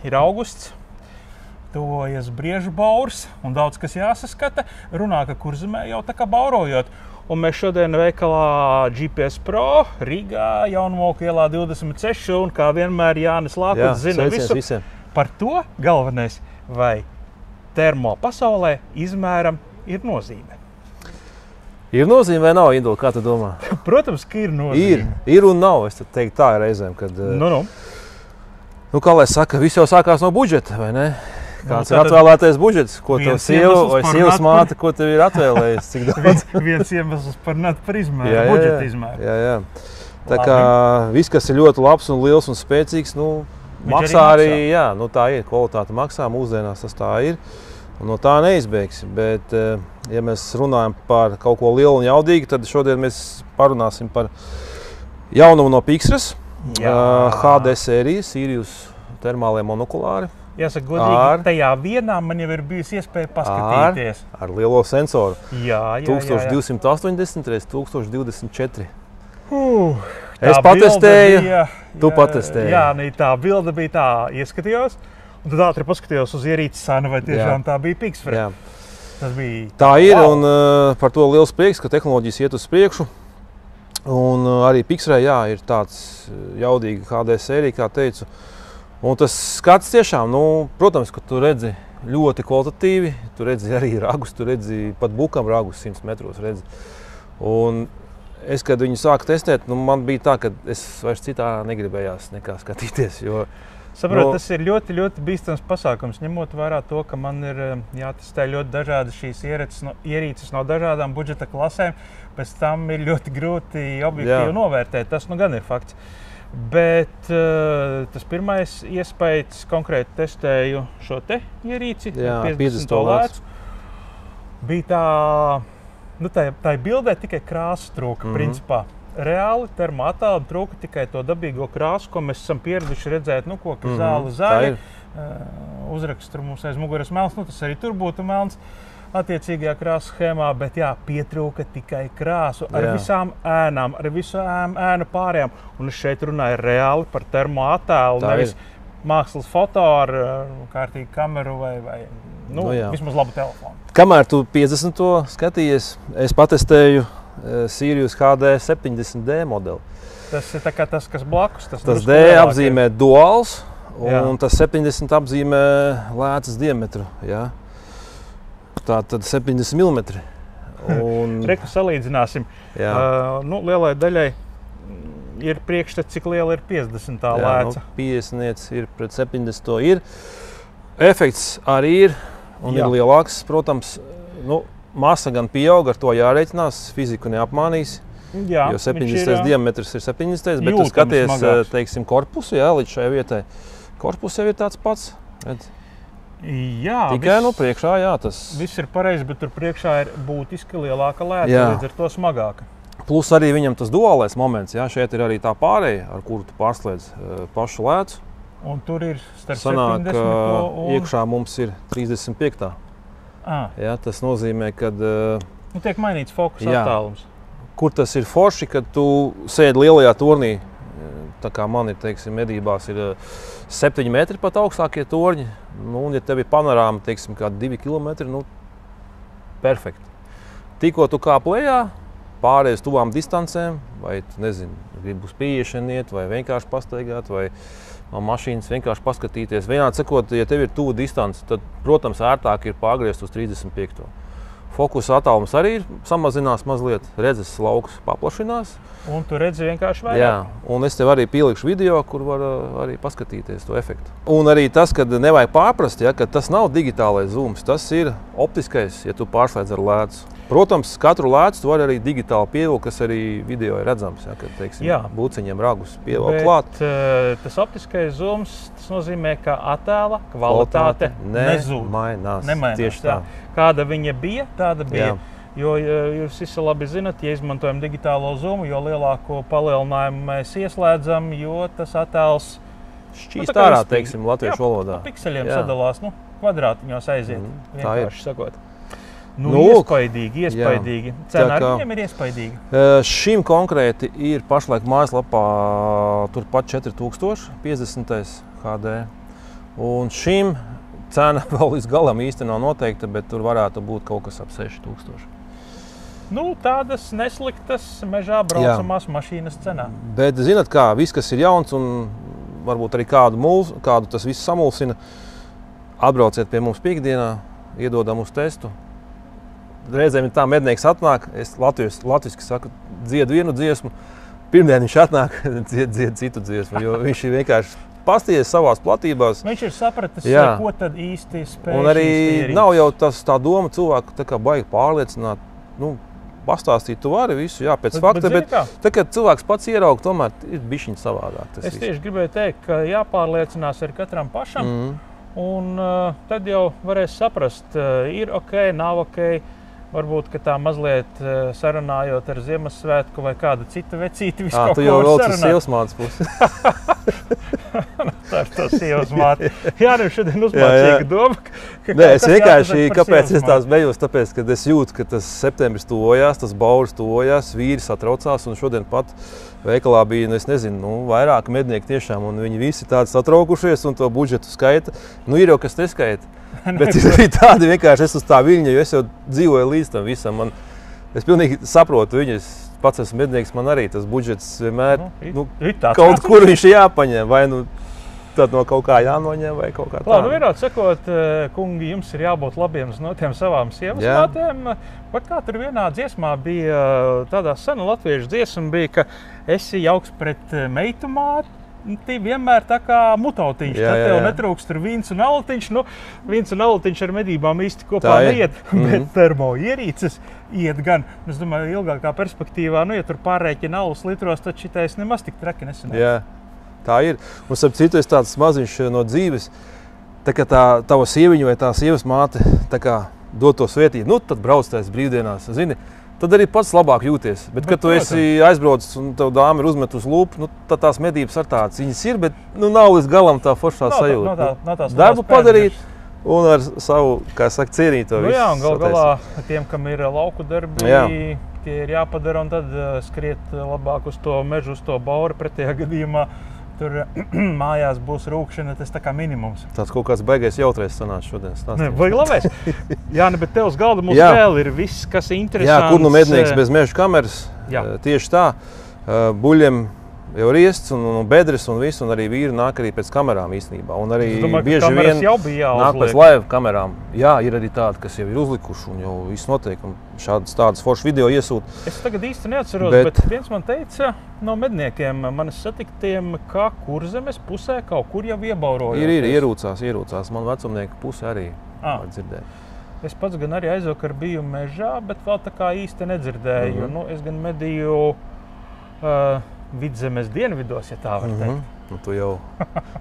ir augusts, tuvojas briežu baurs un daudz kas jāsaskata. Runā, ka Kurzemē jau tā kā baurojot. Un mēs šodien veikalā GPS Pro Rīgā, Jaunvalku ielā 26, un kā vienmēr Jānis Lākuts zina visu visiem. Par to galvenais, vai termo pasaulē izmēram ir nozīme. Ir nozīme vai nav, Indula, kā tu domā? Protams, ka ir nozīme. Ir un nav, es teiktu tā reizēm, kad... Nu, kā lai saka, viss jau sākās no budžeta, vai ne? Kāds ir atvēlētais budžets, ko tev sieva vai sievas māte, ko tev ir atvēlējis, cik daudz? Viens iemesls par izmēru, budžeta izmēru. Jā. Tā kā viss, kas ir ļoti labs un liels un spēcīgs, nu, maksā arī, jā, nu tā ir, kvalitāte maksā, mūsdienās tas tā ir, un no tā neizbēgsi. Bet, ja mēs runājam par kaut ko lielu un jaudīgu, tad šodien mēs parunāsim par jaunumu no Pixras, HD sērijas, Sirius termālie monokulāri. Jāsaka, godīgi, tajā vienā man jau ir bijusi iespēja paskatīties. Ar lielo sensoru. Jā. 1280 x 1024. Es patestēju, tu patestēji. Jā, tā bilde bija tā, ieskatījos, un tad ātri paskatījos uz ierīces cenu, vai tiešām tā bija Pixfra. Tas bija... Tā ir, un par to liels prieks, ka tehnoloģijas iet uz priekšu. Un arī Pixrai, jā, ir tāds jaudīga HD sērija, kā teicu. Un tas skats tiešām, nu, protams, ka tu redzi ļoti kvalitatīvi, tu redzi arī ragus, tu redzi pat bukam ragus 100 metros redzi. Un es, kad viņu sāku testēt, nu, man bija tā, ka es vairs citā negribējās nekā skatīties, jo... Saprot, tas ir ļoti, ļoti bīstams pasākums, ņemot vērā to, ka man ir jātestē ļoti dažādas šīs ierīces no dažādām budžeta klasēm, pēc tam ir ļoti grūti objektīvi novērtēt, tas nu gan ir fakts. Bet tas pirmais iespējas konkrēti testēju šo te ierīci, 50 lēcu. Bija tā, nu tā bildē tikai krāsa trūka, principā. Reāli termoattēlu trūka tikai to dabīgo krāsu, ko mēs esam pieraduši redzēt, nu koka zāle zaļa, uzraksts tur mums aiz muguras melns, nu tas arī tur būtu melns. Attiecīgajā krāsu schēmā, bet jā, pietrūka tikai krāsu ar visām ēnām, ar visu ēnu pārējām. Un es šeit runāju reāli par termoattēlu, nevis mākslas foto ar kārtīgu kameru vai vismaz labu telefonu. Kamēr tu 50 skatījies, es patestēju Sirius HD 70D modeli. Tas ir tā kā tas, kas blakus. Tas D apzīmē duāls, un tas 70 apzīmē lēcas diametru. Jā. Tā tad 70 mm. Reku salīdzināsim. Nu, lielai daļai ir priekšstats, cik liela ir 50. lēca. Nu, 50 ir pret 70 ir. Efekts arī ir un ir lielāks, protams. Nu, masa gan pieaug, ar to jārēķinās, fiziku neapmānīs. Jo 70 diametrs ir 70, bet tu skaties, teiksim, korpusu, līdz šai vietai. Korpus jau ir tāds pats. Jā, tikai no priekšā, tas... Viss ir pareizi, bet tur priekšā ir būtiski lielāka lēca, līdz ar to smagāka. Plus arī viņam tas duālais moments, šeit ir arī tā pārēja, ar kuru tu pārslēdz pašu lēcu. Un tur ir starp 70 un... iekšā mums ir 35. Tas nozīmē, kad... Nu, tiek mainīts fokus attālums. Kur tas ir forši, kad tu sēdi lielajā tornī, tā kā man ir, teiksim, medībās ir 7 metri pat augstākie torņi, nu, un ja tev ir panorāma, teiksim, kā 2 kilometri, nu, perfekti. Tikko tu kāp lejā, pārējais tuvām distancēm, vai, nezinu, gribi uz pieiešanu iet, vai vienkārši pastaigāt, vai no mašīnas vienkārši paskatīties. Vienādi sakot, ja tev ir tuvu distance, tad, protams, ērtāk ir pārgriezt uz 35. Fokusa attālums arī samazinās mazliet, redzes lauks paplašinās. Un tu redzi vienkārši vairāk. Jā, un es tev arī pielikšu video, kur var arī paskatīties to efektu. Un arī tas, kad nevajag pārprast, ka tas nav digitālais zooms, tas ir optiskais, ja tu pārslēdz ar lēcu. Protams, katru lēcu tu vari arī digitāli pievilkt, kas arī video ir redzams, kad, teiksim, būciņiem ragus pievilkt klāt. Bet tas optiskais zooms, tas nozīmē, ka attēla kvalitāte nemainās. Tieši tā. Kāda viņa bija, tāda bija. Jo jūs visi labi zinat, ja izmantojam digitālo zoomu, jo lielāko palielinājumu mēs ieslēdzam, jo tas attēls šķīst ārā, teiksim, latviešu valodā. Pikseļiem sadalās, kvadrātiņos aiziet, vienkārši sakot. Iespaidīgi. Cena ar viņiem ir iespaidīga. Šim konkrēti ir pašlaik mājaslapā turpat 4000, 50. HD. Un šim cena vēl līdz galam īsti nav noteikta, bet tur varētu būt kaut kas ap 6000. Nu, tādas nesliktas mežā braucamās mašīnas cenā. Bet, zināt kā, viss, kas ir jauns un varbūt arī kādu tas viss samulsina, atbrauciet pie mums piekdienā, iedodam uz testu. Reizēm tā mednieks atnāk, es latviski saku, dziedu vienu dziesmu, pirmdien viņš atnāk, dzied citu dziesmu, jo viņš ir vienkārši pasties savās platībās. Viņš ir sapratis, ko tad īsti spēj. Un arī nav jau tā doma cilvēku tā kā baigi pārliecināt, pastāstīt, tu vari visu, pēc fakta, bet tā, kad cilvēks pats ierauga, tomēr ir bišķiņ savādāk. Es tieši gribēju teikt, ka jāpārliecinās ar katram pašam, un tad jau varēs saprast, ir ok, nav ok. Varbūt, ka tā mazliet sarunājot ar Ziemassvētku vai kādu citu vecīti visu kaut ko var sarunāt. Tu jau vēl uz sievas mātes pusi. Tā ir tā sievas māte. Jā, šodien uzmācīga doma. Nē, es vienkārši, kāpēc es tās bejos, tāpēc, kad es jūtu, ka tas septembris tuvojās, tas bauris tuvojās, vīri satraucās, un šodien pat veikalā bija, es nezinu, vairāk mednieki tiešām, un viņi visi tādi satraukušies un to budžetu skaita. Ir jau kas neskaita. Bet ir arī tādi vienkārši, es uz tā viļņa, jo es jau dzīvoju līdz tam visam. Es pilnīgi saprotu viņu, es pats esmu mednieks, man arī tas budžets vienmēr kaut kur viņš jāpaņem, vai tad no kaut kā jānoņem, vai kaut kā tā. Vienot sakot, kungi, jums ir jābūt labiem no tiem savām sievas mātēm. Vai kā tur vienā dziesmā bija, tādā sena latviešu dziesma bija, ka esi jauks pret meitu māti. Tī vienmēr tā kā mutautiņš, tad tev netrūkst tur vīns un alatiņš. Vīns un alatiņš ar medībām īsti kopā neiet, bet termoierīces iet gan. Es domāju, ilgākā perspektīvā, ja tur pārrēķina alus litros, tad šitais nemaz tik traki nesanāk. Jā, tā ir. Un starp citu, es tāds maziņš no dzīves, tā kā tā tava sieviņa vai tā sievas māte tā kā dod to svētību, tad brauc tais brīvdienās, zini. Tad arī pats labāk jūties. Bet kad tu esi aizbraucis un tev dāma ir uzmet uz lūpu, tad tās medības ar tādas viņas ir, bet nav līdz galam tā foršā sajūta. Darbu padarīt un ar savu, kā saka, cienīto visu. Jā, un galā tiem, kam ir lauku darbi, tie ir jāpadara un tad skriet labāk uz to mežu, uz to bauri. Pretējā gadījumā tur mājās būs rūkšana, tas tā kā minimums. Tāds kaut kāds baigais jautrais sanāca šodien stāstījums. Vajag labais. Jā, bet tev uz galda mums vēl ir viss, kas ir interesants. Jā, kur mednieks bez meža kameras. Tieši tā. Buļļiem jau riests un bedres un viss, un arī vīri nāk arī pēc kamerām īstenībā. Un arī bieži vien nāk pēc live kamerām. Jā, ir arī tādi, kas jau ir uzlikuši un jau viss notiek. Un tādas foršas video iesūt. Es tagad īsti neatceros, bet viens man teica no medniekiem, manis satiktiem, ka Kurzemes pusē kaut kur jau iebaurojas. Ir, ierūcās. Man vecumnieka pusē arī var dzirdēt. Es pats gan arī aizvakar biju mežā, bet vēl tā kā īsti nedzirdēju. Es gan medīju Vidzemes dienvidos, ja tā var teikt. Tu jau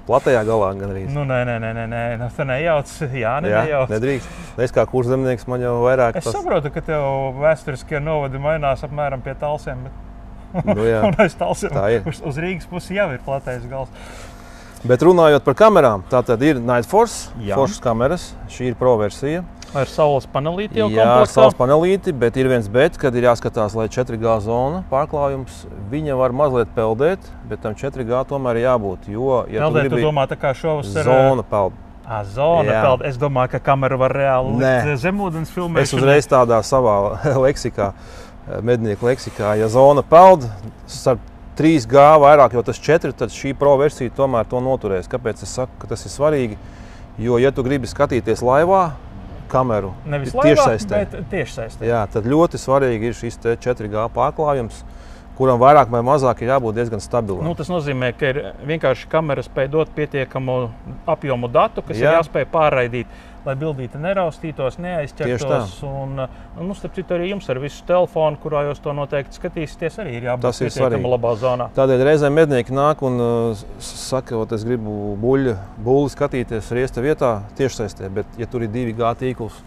platajā galā gan arī. Nē, tā nejauc. Jā, nejauc. Nedrīkst. Es kā kurzemnieks man jau vairāk Es saprotu, ka tev vēsturiskie novadi mainās apmēram pie Talsiem, bet un aiz Talsiem uz Rīgas pusi jau ir platais gals. Bet runājot par kamerām, tā tad ir Night Force, foršas kameras, šī ir Pro versija. Ar saules panelīti jau komplektā? Jā, ar saules panelīti, bet ir viens bet, kad ir jāskatās, lai 4G zona pārklājums, viņa var mazliet peldēt, bet tam 4G tomēr ir jābūt, jo, ja peldēt, tu domā tā kā šovs ar... Zona peld. Zona peld. Es domāju, ka kamera var reāli likt zemūdens filmēšanu. Es uzreiz tādā savā leksikā, mednieku leksikā, ja zona peld, starp 3G vairāk, jo tas 4, tad šī Pro versija tomēr to noturēs. Kāpēc es saku, ka tas ir svarīgi? Jo, ja tu gribi skatīties laivā, kameru tiešsaistē. Bet tiešsaistē. Jā, tad ļoti svarīgi ir šis 4G pārklājums, kuram vairāk vai mazāk ir jābūt diezgan stabilam. Tas nozīmē, ka ir vienkārši kamera spēj dot pietiekamu apjomu datu, kas ir jāspēj pārraidīt, lai bildīte neraustītos, neaizķertos. Un starp citu arī jums ar visu telefonu, kurā jūs to noteikti skatīsieties, arī ir jābūt pietiekama labā zonā. Tādēļ reizēm mednieki nāk un saka, es gribu bulli skatīties riesta vietā tiešsaistē, bet ja tur ir 2G tīkls,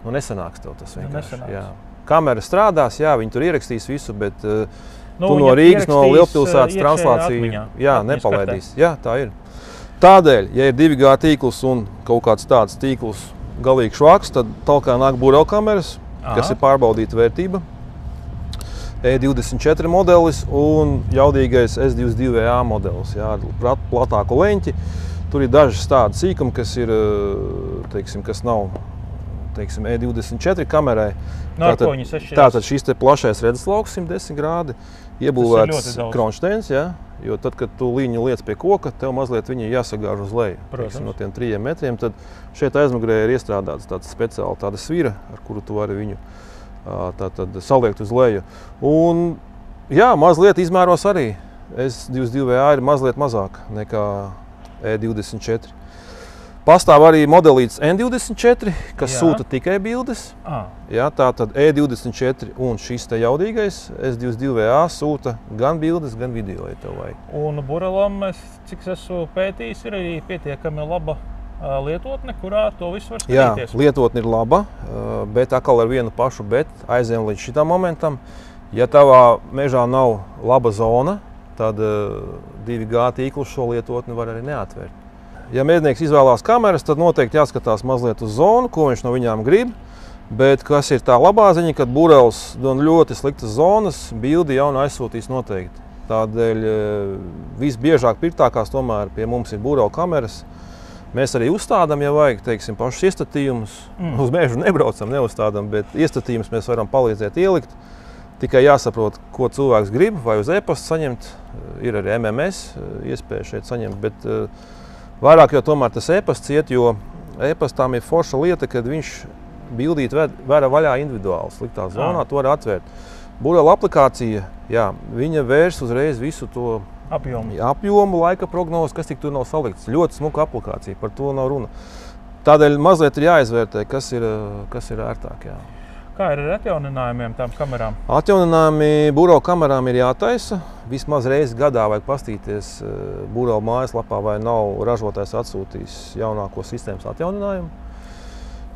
nesanāks tev tas vienkārši. Kamera strādās, viņi tur ierakstīs visu, bet tu no Rīgas, no lielpilsētas translāciju nepalaidīs. Jā, tā ir. Tādēļ, ja ir 2G tīkls un kaut kāds tāds tīkls galīgi švaks, tad talkā nāk burelkameras, kas ir pārbaudīta vērtība. E24 modelis un jaudīgais S22A modelis, ar platāku leņķi. Tur ir dažas tādas sīkumi, kas ir, teiksim, kas nav, teiksim, E24 kamerai. Tātad šis te plašais redzeslauks 110 grādi, iebūvēts kronšteins, ja, jo tad, kad tu līņu liec pie koka, tev mazliet viņi jāsagāž uz leju. Teiksim, no tiem 3 metriem, tad šeit aizmugurē ir iestrādāts tāds speciāli tāda svira, ar kuru tu vari viņu tātad saliekt uz leju. Un, jā, mazliet izmēros arī. S22VA ir mazliet mazāk nekā E24. Pastāv arī modelīts N24, kas sūta tikai bildes. Jā, tātad E24 un šis te jaudīgais S22VA sūta gan bildes, gan video, ja tev vajag. Un Burelam, cik es esmu pētījis, ir arī pietiekami laba lietotne, kurā to visu var skatīties. Jā, lietotne ir laba, bet atkal ar vienu pašu bet aizējām līdz šitam momentam. Ja tavā mežā nav laba zona, tad 2G tīklus šo lietotni var arī neatvērt. Ja mednieks izvēlās kameras, tad noteikti jāskatās mazliet uz zonu, ko viņš no viņām grib. Bet kas ir tā labā ziņa, kad Burels don ļoti sliktas zonas, bildi jaunu aizsūtīs noteikti. Tādēļ visbiežāk pirktākās tomēr pie mums ir Burela kameras. Mēs arī uzstādām, ja vajag, teiksim, pašus iestatījumus. Uz mežu nebraucam, neuzstādām, bet iestatījumus mēs varam palīdzēt ielikt. Tikai jāsaprot, ko cilvēks grib, vai uz e-pasta saņemt. Ir arī MMS iespēja šeit saņemt, bet vairāk jau tomēr tas e-pasts iet, jo e-pastām ir forša lieta, kad viņš bildīt vēra vaļā individuāli, sliktā zonā, to var atvērt. Burela aplikācija, jā, viņa vērs uzreiz visu to apjomu laika prognozi, kas tik tur nav salikts. Ļoti smuka aplikācija, par to nav runa. Tādēļ mazliet ir jāizvērtē, kas ir ērtāk, jā. Kā ir ar atjauninājumiem tām kamerām? Atjauninājumi Burela kamerām ir jātaisa. Vismaz reizi gadā vajag pastīties Burela mājaslapā, vai nav ražotājs atsūtījis jaunāko sistēmas atjauninājumu.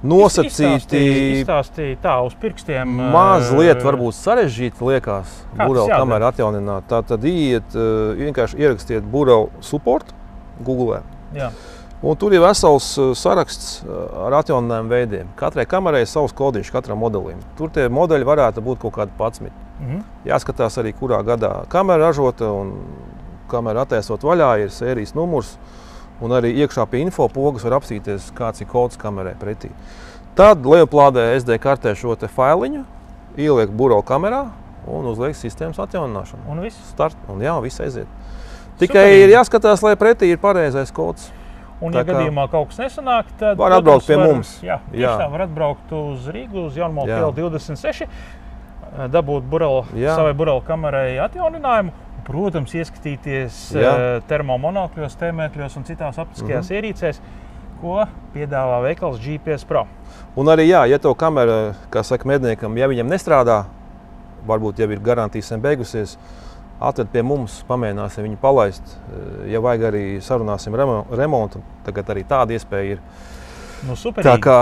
Nosacīti... Izstāstīja tā uz pirkstiem. Mazliet varbūt sarežģīti liekas Burela kameru atjaunināt. Tātad vienkārši ierakstiet Burela support Google. Jā. Un tur ir vesels saraksts ar atjauninājumu veidiem. Katrai kamerai ir savs kodiņš, katram modelim. Tur tie modeļi varētu būt kaut kādi 11. Jāskatās arī, kurā gadā kamera ražota un kamera attaisot vaļā ir sērijas numurs. Un arī iekšā pie info pogas var apstīties, kāds ir kods kamerai pretī. Tad lejuplādē SD kartē šo te failiņu, ieliek Burela kamerā un uzliek sistēmas atjaunināšanu. Un viss? Start. Un jā, viss aiziet. Tikai ir jāskatās, lai pretī ir pareizais kods. Un, ja gadījumā kaut kas nesanāk, tad var atbraukt pie mums. Jā, tā var atbraukt uz Rīgu, uz Jaunmolu ielu 26, dabūt savai Burela kamerai atjauninājumu. Protams, ieskatīties termomonokļos, tēmēkļos un citās optiskajās ierīcēs, ko piedāvā veikals GPS Pro. Un arī, ja tev kamera, kā saka medniekam, ja viņam nestrādā, varbūt jau ir garantijas beigusies, atved pie mums, pamēģināsim viņu palaist. Ja vajag arī sarunāsim remontu, tagad arī tāda iespēja ir. Nu, superīgi. Tā kā,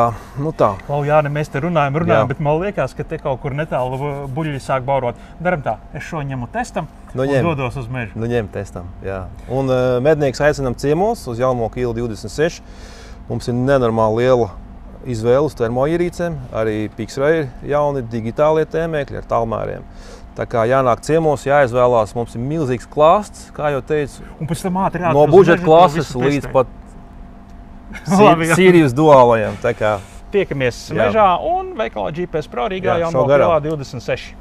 tā. Jāni, mēs te runājam, bet man liekas, ka te kaut kur netālu buļļi sāk baurot. Daram tā, es šo ņemu testam un dodos uz mežu. Ņem testam, jā. Un mednieks aicinām ciemos uz Jaunmolu ielu 26. Mums ir nenormāli liela izvēle uz termoierīcēm. Arī Pixray ir jauni digitālie tēmēkļi ar tālmēriem. Tā kā jānāk ciemos, jāizvēlās, mums ir milzīgs klāsts, kā jau teicu. Un pēc tam ātri no budžeta klases līdz pat Sirius duālajiem. Tiekamies mežā un veikalā GPS Pro Rīgā Jaunmolu ielā 26.